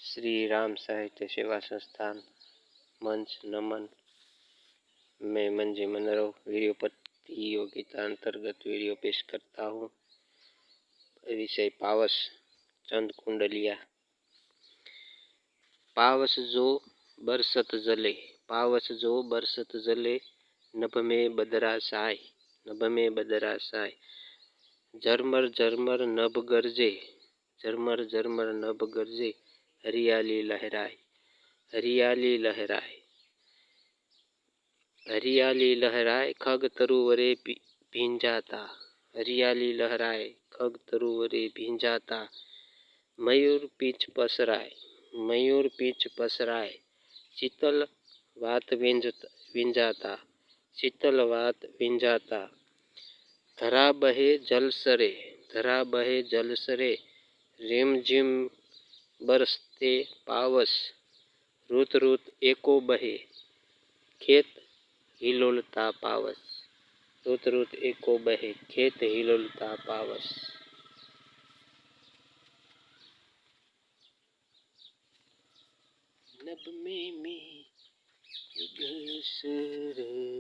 श्री राम साहित्य सेवा संस्थान मंच नमन में मंजी मनरो वीडियो प्रतियोगिता अंतर्गत वीडियो पेश करता हूँ। विषय पावस चंद कुंडलिया। पावस जो बरसत जले, पावस जो बरसत जले, नभ में बदरा साय, नभ में बदरा साय। झरमर झरमर नभ गरजे, झरमर झरमर नभ गरजे, हरियाली लहराए, हरियाली लहराए, हरियाली लहराए, खग तरुवरे भींजाता, हरियाली लहराए, खग तरुवरे भींजाता। मयूर पीछ पसराए, मयूर पीछ पसराए, शीतल वात विंजाता, शीतल वात विंजाता। धरा बहे जल सरे, धरा बहे जल सरे, रिम झिम बरसते पावस, रुत रुत एको बहे, खेत हिलोलता पावस, रुत रुत एको बहे, खेत हिलोलता पावस। नभ में गसरे।